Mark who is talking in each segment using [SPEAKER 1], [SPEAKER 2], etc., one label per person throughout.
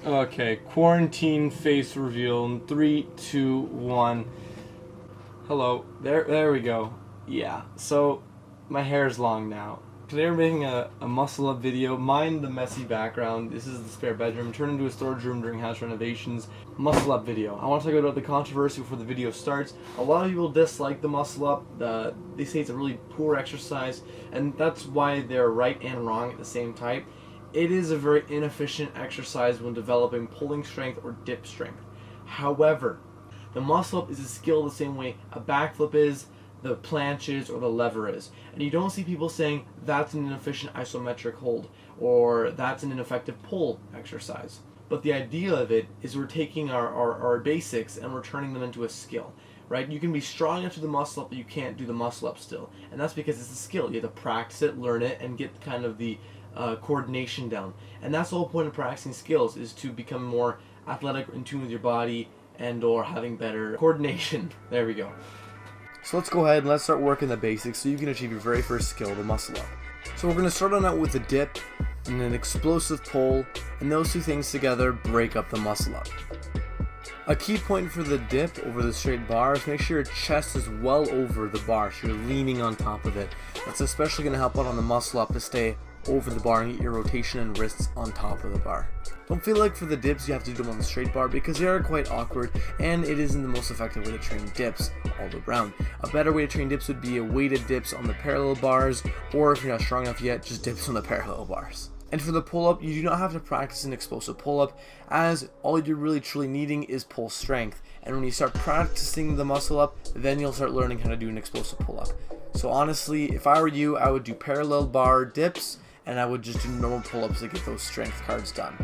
[SPEAKER 1] Okay, quarantine face reveal in 3, 2, 1. Hello. There we go. Yeah. So my hair is long now. Today we're making a muscle up video. Mind the messy background. This is the spare bedroom turned into a storage room during house renovations. Muscle up video. I want to talk about the controversy before the video starts. A lot of people dislike the muscle up. They say it's a really poor exercise, and that's why they're right and wrong at the same time. It is a very inefficient exercise when developing pulling strength or dip strength. However, the muscle up is a skill the same way a backflip is, the planche is, or the lever is. And you don't see people saying that's an inefficient isometric hold or that's an ineffective pull exercise. But the idea of it is we're taking our basics and we're turning them into a skill. Right? You can be strong enough to do the muscle up, but you can't do the muscle up still. And that's because it's a skill. You have to practice it, learn it, and get kind of the coordination down. And that's the whole point of practicing skills, is to become more athletic, in tune with your body, and or having better coordination. There we go. So let's go ahead and let's start working the basics so you can achieve your very first skill, the muscle up. So we're going to start on out with a dip and an explosive pull, and those two things together break up the muscle up. A key point for the dip over the straight bar is make sure your chest is well over the bar, so you're leaning on top of it. That's especially going to help out on the muscle up to stay over the bar and get your rotation and wrists on top of the bar. Don't feel like for the dips you have to do them on the straight bar because they are quite awkward and it isn't the most effective way to train dips all around. A better way to train dips would be a weighted dips on the parallel bars, or if you're not strong enough yet, just dips on the parallel bars. And for the pull-up, you do not have to practice an explosive pull-up, as all you're really truly needing is pull strength. And when you start practicing the muscle up, then you'll start learning how to do an explosive pull-up. So honestly, if I were you, I would do parallel bar dips, and I would just do normal pull-ups to get those strength cards done.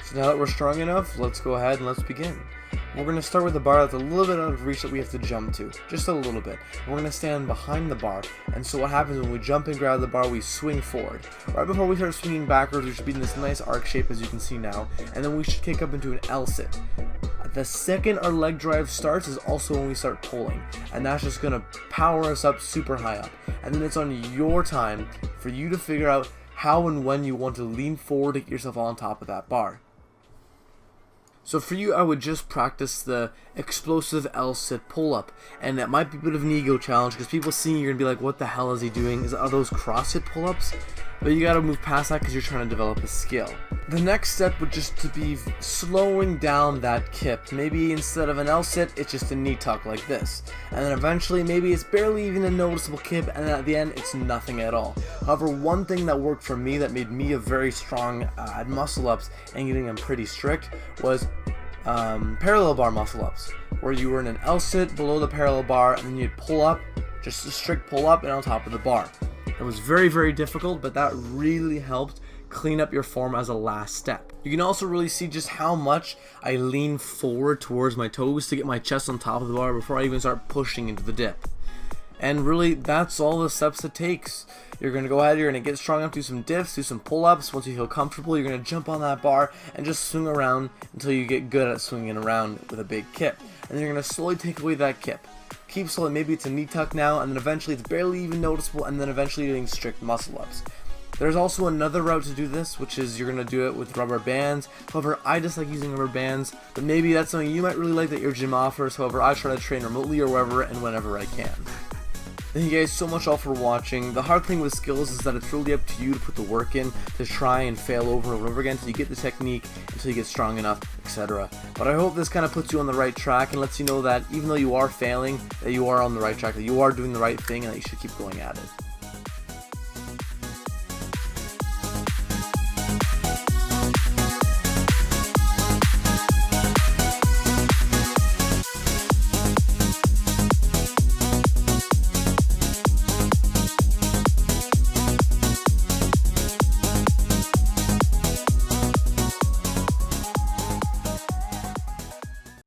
[SPEAKER 1] So now that we're strong enough, let's go ahead and let's begin. We're going to start with a bar that's a little bit out of reach that we have to jump to, just a little bit. We're going to stand behind the bar, and so what happens when we jump and grab the bar, we swing forward. Right before we start swinging backwards, we should be in this nice arc shape as you can see now, and then we should kick up into an L-sit. The second our leg drive starts is also when we start pulling, and that's just going to power us up super high up. And then it's on your time for you to figure out how and when you want to lean forward to get yourself on top of that bar. So for you, I would just practice the explosive L-sit pull-up, and that might be a bit of an ego challenge because people seeing you're gonna be like, what the hell is he doing? Are those CrossFit pull-ups? But you gotta move past that because you're trying to develop a skill. The next step would just to be slowing down that kip. Maybe instead of an L-sit, it's just a knee tuck like this. And then eventually, maybe it's barely even a noticeable kip, and then at the end, it's nothing at all. However, one thing that worked for me that made me a very strong at muscle-ups and getting them pretty strict was parallel bar muscle-ups, where you were in an L-sit below the parallel bar, and then you'd pull up, just a strict pull-up and on top of the bar. It was very, very difficult, but that really helped clean up your form as a last step. You can also really see just how much I lean forward towards my toes to get my chest on top of the bar before I even start pushing into the dip. And really, that's all the steps it takes. You're going to go ahead, you're going to get strong enough, do some dips, do some pull-ups. Once you feel comfortable, you're going to jump on that bar and just swing around until you get good at swinging around with a big kip. And then you're going to slowly take away that kip. Keep slowly, maybe it's a knee tuck now, and then eventually it's barely even noticeable, and then eventually doing strict muscle-ups. There's also another route to do this, which is you're going to do it with rubber bands. However, I dislike using rubber bands, but maybe that's something you might really like that your gym offers. However, I try to train remotely or wherever and whenever I can. Thank you guys so much all for watching. The hard thing with skills is that it's really up to you to put the work in to try and fail over and over again until you get the technique, until you get strong enough, etc. But I hope this kind of puts you on the right track and lets you know that even though you are failing, that you are on the right track, that you are doing the right thing, and that you should keep going at it.